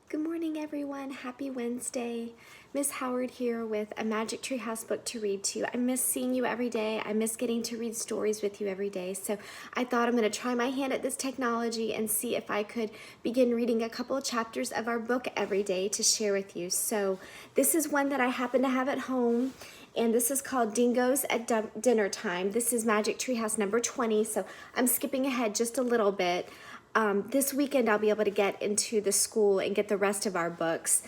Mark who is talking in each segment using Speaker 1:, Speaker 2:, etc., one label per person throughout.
Speaker 1: Good morning, everyone. Happy Wednesday. Miss Howard here with a Magic Tree House book to read to you. I miss seeing you every day. I miss getting to read stories with you every day. So I thought I'm going to try my hand at this technology and see if I could begin reading a couple of chapters of our book every day to share with you. So this is one that I happen to have at home, and this is called Dingoes at Dinner Time. This is Magic Tree House number 20, so I'm skipping ahead just a little bit. This weekend I'll be able to get into the school and get the rest of our books.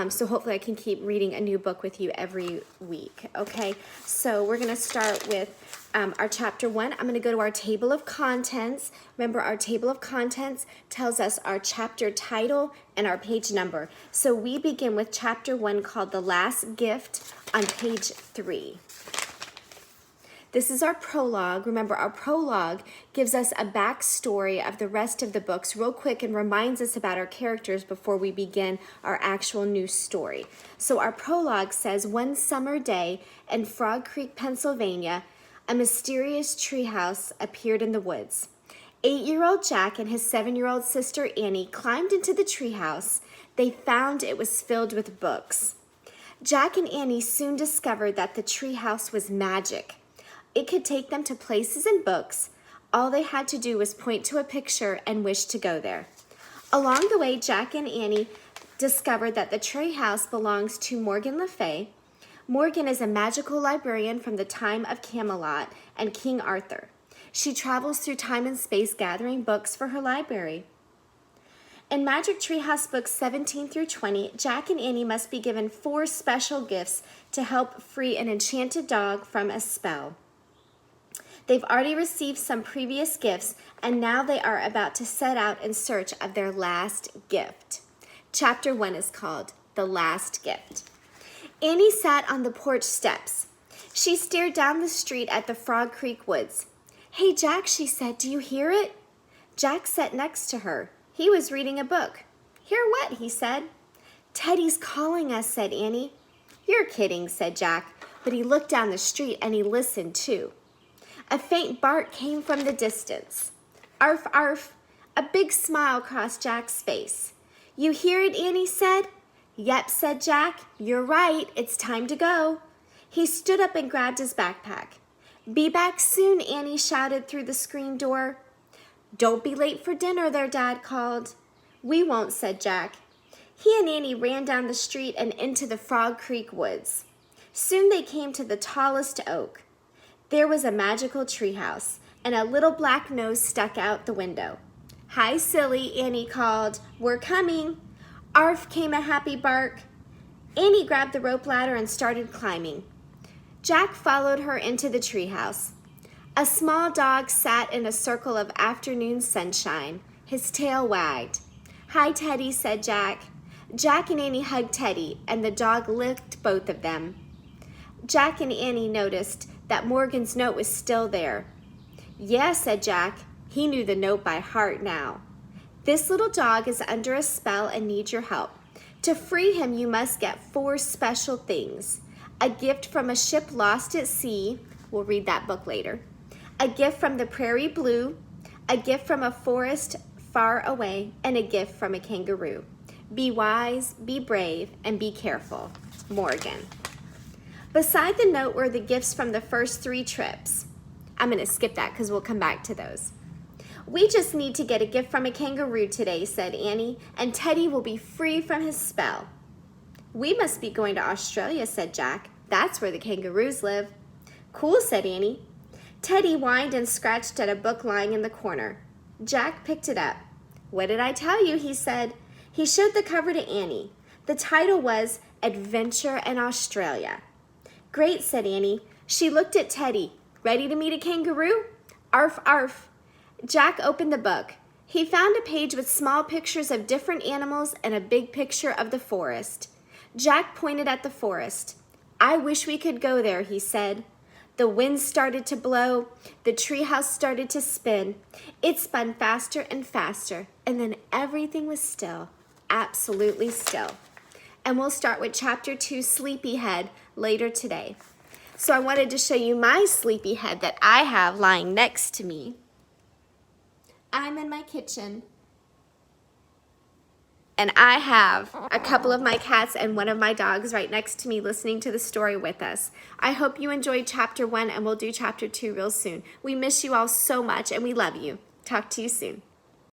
Speaker 1: So hopefully I can keep reading a new book with you every week. Okay, so we're going to start with our chapter 1. I'm going to go to our table of contents. Remember, our table of contents tells us our chapter title and our page number. So we begin with chapter 1 called The Last Gift on page 3. This is our prologue. Remember, our prologue gives us a backstory of the rest of the books real quick and reminds us about our characters before we begin our actual new story. So our prologue says, one summer day in Frog Creek, Pennsylvania, a mysterious treehouse appeared in the woods. 8-year-old Jack and his 7-year-old sister Annie climbed into the treehouse. They found it was filled with books. Jack and Annie soon discovered that the treehouse was magic. It could take them to places and books. All they had to do was point to a picture and wish to go there. Along the way, Jack and Annie discovered that the treehouse belongs to Morgan Le Fay. Morgan is a magical librarian from the time of Camelot and King Arthur. She travels through time and space gathering books for her library. In Magic Tree House books 17 through 20, Jack and Annie must be given 4 special gifts to help free an enchanted dog from a spell. They've already received some previous gifts, and now they are about to set out in search of their last gift. Chapter 1 is called The Last Gift. Annie sat on the porch steps. She stared down the street at the Frog Creek woods. "Hey, Jack," she said, "do you hear it?" Jack sat next to her. He was reading a book. "Hear what?" he said. "Teddy's calling us," said Annie. "You're kidding," said Jack, but he looked down the street and he listened too. A faint bark came from the distance. "Arf, arf." A big smile crossed Jack's face. "You hear it?" Annie said. "Yep," said Jack. "You're right. It's time to go." He stood up and grabbed his backpack. "Be back soon," Annie shouted through the screen door. "Don't be late for dinner," their dad called. "We won't," said Jack. He and Annie ran down the street and into the Frog Creek woods. Soon they came to the tallest oak. There was a magical treehouse, and a little black nose stuck out the window. "Hi, silly," Annie called. "We're coming." "Arf," came a happy bark. Annie grabbed the rope ladder and started climbing. Jack followed her into the treehouse. A small dog sat in a circle of afternoon sunshine. His tail wagged. "Hi, Teddy," said Jack. Jack and Annie hugged Teddy, and the dog licked both of them. Jack and Annie noticed that Morgan's note was still there. "Yeah," said Jack. He knew the note by heart now. "This little dog is under a spell and needs your help. To free him, you must get 4 special things. A gift from a ship lost at sea." We'll read that book later. "A gift from the prairie blue. A gift from a forest far away. And a gift from a kangaroo. Be wise, be brave, and be careful. Morgan." Beside the note were the gifts from the first 3 trips. I'm going to skip that because we'll come back to those. "We just need to get a gift from a kangaroo today," said Annie, "and Teddy will be free from his spell." "We must be going to Australia," said Jack. "That's where the kangaroos live." "Cool," said Annie. Teddy whined and scratched at a book lying in the corner. Jack picked it up. "What did I tell you?" he said. He showed the cover to Annie. The title was Adventure in Australia. "Great," said Annie. She looked at Teddy. "Ready to meet a kangaroo?" "Arf, arf." Jack opened the book. He found a page with small pictures of different animals and a big picture of the forest. Jack pointed at the forest. "I wish we could go there," he said. The wind started to blow. The treehouse started to spin. It spun faster and faster, and then everything was still, absolutely still. And we'll start with chapter 2, Sleepyhead, later today. So I wanted to show you my sleepyhead that I have lying next to me. I'm in my kitchen, And I have a couple of my cats and one of my dogs right next to me listening to the story with us. I hope you enjoyed chapter 1, and we'll do chapter 2 real soon. We miss you all so much, and we love you. Talk to you soon.